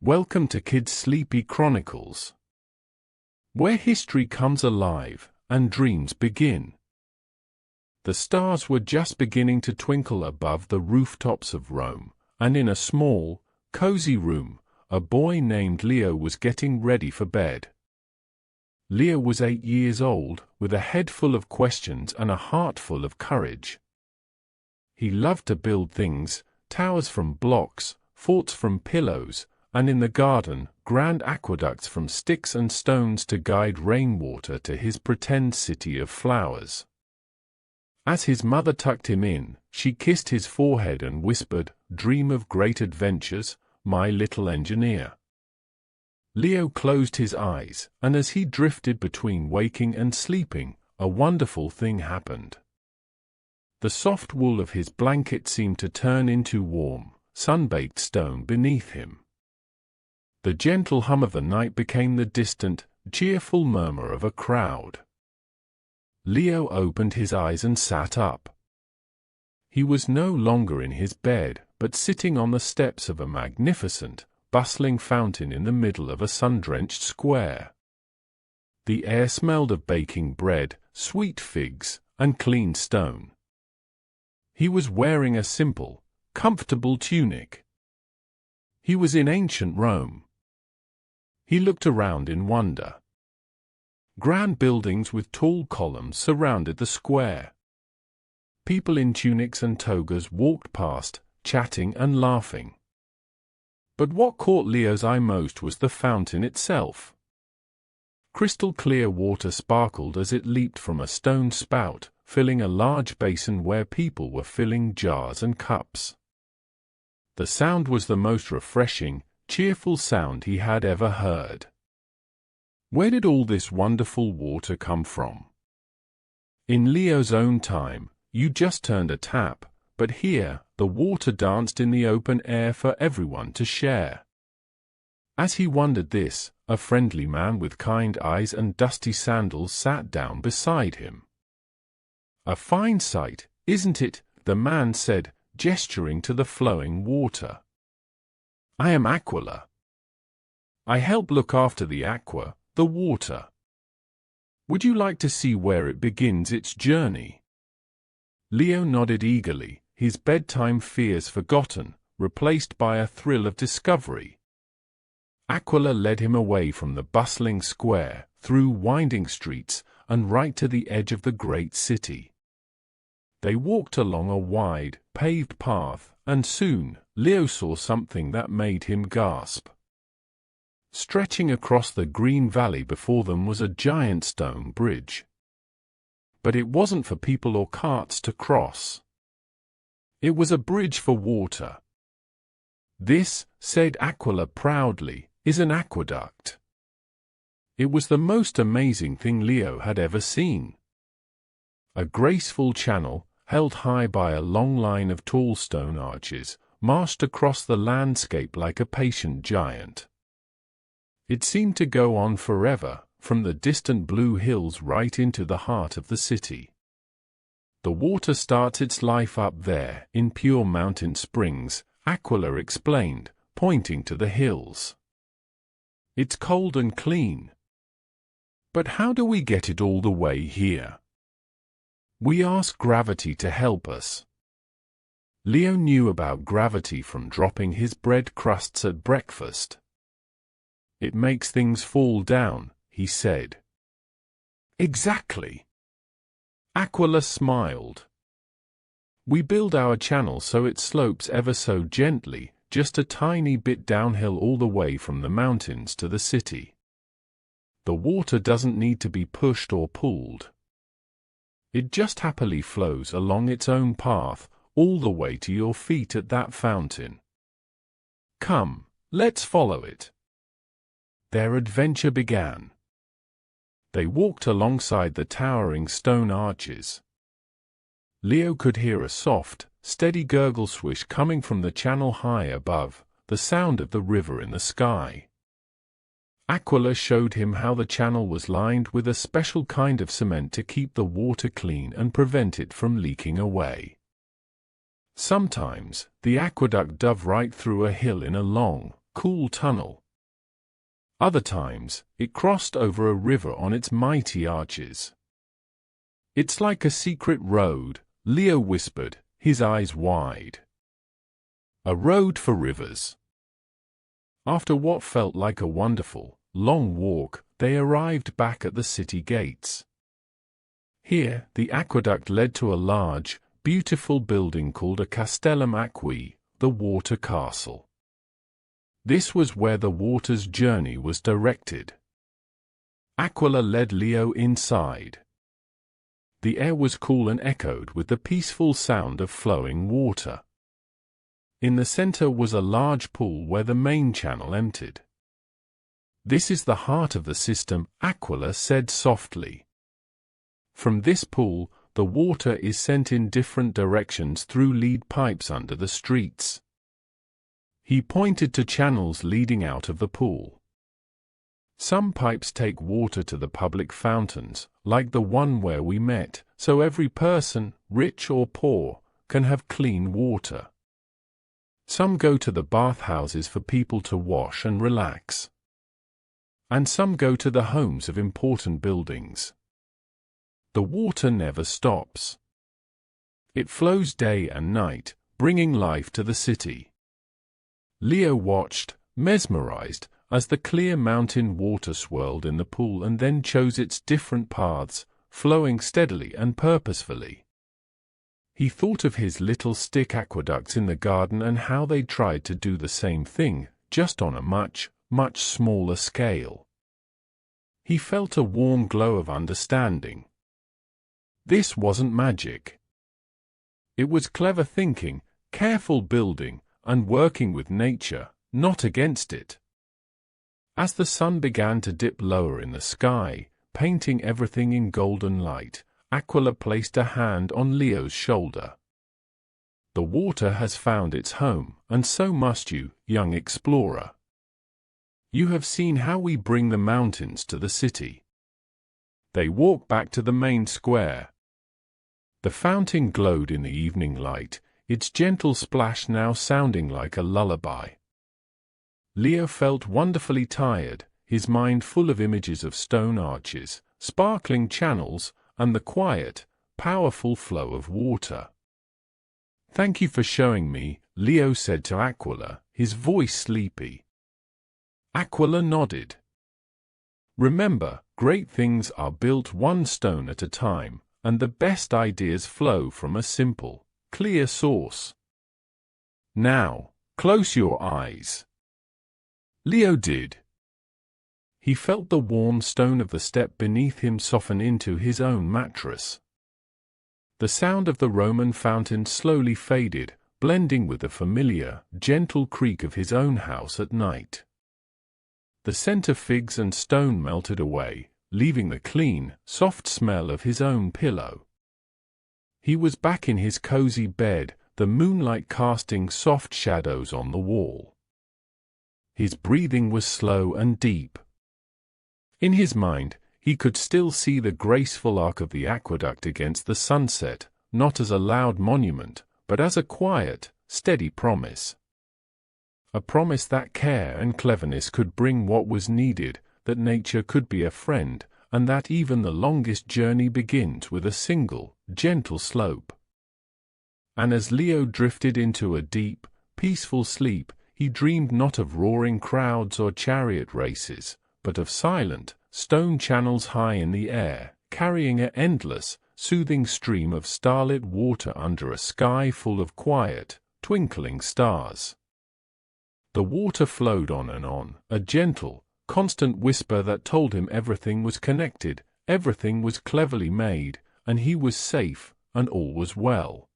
Welcome to Kids' Sleepy Chronicles, where history comes alive and dreams begin. The stars were just beginning to twinkle above the rooftops of Rome, and in a small, cozy room, a boy named Leo was getting ready for bed. Leo was 8 years old, with a head full of questions and a heart full of courage. He loved to build things, towers from blocks, forts from pillows, and in the garden, grand aqueducts from sticks and stones to guide rainwater to his pretend city of flowers. As his mother tucked him in, she kissed his forehead and whispered, "Dream of great adventures, my little engineer." Leo closed his eyes, and as he drifted between waking and sleeping, a wonderful thing happened. The soft wool of his blanket seemed to turn into warm, sun-baked stone beneath him. The gentle hum of the night became the distant, cheerful murmur of a crowd. Leo opened his eyes and sat up. He was no longer in his bed, but sitting on the steps of a magnificent, bustling fountain in the middle of a sun-drenched square. The air smelled of baking bread, sweet figs, and clean stone. He was wearing a simple, comfortable tunic. He was in ancient Rome. He looked around in wonder. Grand buildings with tall columns surrounded the square. People in tunics and togas walked past, chatting and laughing. But what caught Leo's eye most was the fountain itself. Crystal clear water sparkled as it leaped from a stone spout, filling a large basin where people were filling jars and cups. The sound was the most refreshing, cheerful sound he had ever heard. Where did all this wonderful water come from? In Leo's own time, you just turned a tap, but here, the water danced in the open air for everyone to share. As he wondered this, a friendly man with kind eyes and dusty sandals sat down beside him. "A fine sight, isn't it?" the man said, gesturing to the flowing water. "I am Aquila. I help look after the aqua, the water. Would you like to see where it begins its journey?" Leo nodded eagerly, his bedtime fears forgotten, replaced by a thrill of discovery. Aquila led him away from the bustling square, through winding streets, and right to the edge of the great city. They walked along a wide, paved path, and soon, Leo saw something that made him gasp. Stretching across the green valley before them was a giant stone bridge. But it wasn't for people or carts to cross. It was a bridge for water. "This," said Aquila proudly, "is an aqueduct." It was the most amazing thing Leo had ever seen. A graceful channel, held high by a long line of tall stone arches, marched across the landscape like a patient giant. It seemed to go on forever, from the distant blue hills right into the heart of the city. "The water starts its life up there, in pure mountain springs," Aquila explained, pointing to the hills. "It's cold and clean. But how do we get it all the way here? We ask gravity to help us." Leo knew about gravity from dropping his bread crusts at breakfast. "It makes things fall down," he said. "Exactly." Aquila smiled. "We build our channel so it slopes ever so gently, just a tiny bit downhill all the way from the mountains to the city. The water doesn't need to be pushed or pulled. It just happily flows along its own path, all the way to your feet at that fountain. Come, let's follow it." Their adventure began. They walked alongside the towering stone arches. Leo could hear a soft, steady gurgle swish coming from the channel high above, the sound of the river in the sky. Aquila showed him how the channel was lined with a special kind of cement to keep the water clean and prevent it from leaking away. Sometimes, the aqueduct dove right through a hill in a long, cool tunnel. Other times, it crossed over a river on its mighty arches. "It's like a secret road," Leo whispered, his eyes wide. A road for rivers. After what felt like a wonderful, long walk, they arrived back at the city gates. Here, the aqueduct led to a large, beautiful building called a Castellum Aquae, the water castle. This was where the water's journey was directed. Aquila led Leo inside. The air was cool and echoed with the peaceful sound of flowing water. In the center was a large pool where the main channel emptied. "This is the heart of the system," Aquila said softly. From this pool, the water is sent in different directions through lead pipes under the streets. He pointed to channels leading out of the pool. Some pipes take water to the public fountains, like the one where we met, so every person, rich or poor, can have clean water. Some go to the bathhouses for people to wash and relax. And some go to the homes of important buildings. The water never stops. It flows day and night, bringing life to the city. Leo watched, mesmerized, as the clear mountain water swirled in the pool and then chose its different paths, flowing steadily and purposefully. He thought of his little stick aqueducts in the garden and how they tried to do the same thing, just on a much, much smaller scale. He felt a warm glow of understanding. This wasn't magic. It was clever thinking, careful building, and working with nature, not against it. As the sun began to dip lower in the sky, painting everything in golden light, Aquila placed a hand on Leo's shoulder. "The water has found its home, and so must you, young explorer. You have seen how we bring the mountains to the city." They walked back to the main square. The fountain glowed in the evening light, its gentle splash now sounding like a lullaby. Leo felt wonderfully tired, his mind full of images of stone arches, sparkling channels, and the quiet, powerful flow of water. "Thank you for showing me," Leo said to Aquila, his voice sleepy. Aquila nodded. "Remember, great things are built one stone at a time, and the best ideas flow from a simple, clear source. Now, close your eyes." Leo did. He felt the warm stone of the step beneath him soften into his own mattress. The sound of the Roman fountain slowly faded, blending with the familiar, gentle creak of his own house at night. The scent of figs and stone melted away, leaving the clean, soft smell of his own pillow. He was back in his cozy bed, the moonlight casting soft shadows on the wall. His breathing was slow and deep. In his mind, he could still see the graceful arc of the aqueduct against the sunset, not as a loud monument, but as a quiet, steady promise. A promise that care and cleverness could bring what was needed, that nature could be a friend, and that even the longest journey begins with a single, gentle slope. And as Leo drifted into a deep, peaceful sleep, he dreamed not of roaring crowds or chariot races, but of silent, stone channels high in the air, carrying an endless, soothing stream of starlit water under a sky full of quiet, twinkling stars. The water flowed on, a gentle, constant whisper that told him everything was connected, everything was cleverly made, and he was safe, and all was well.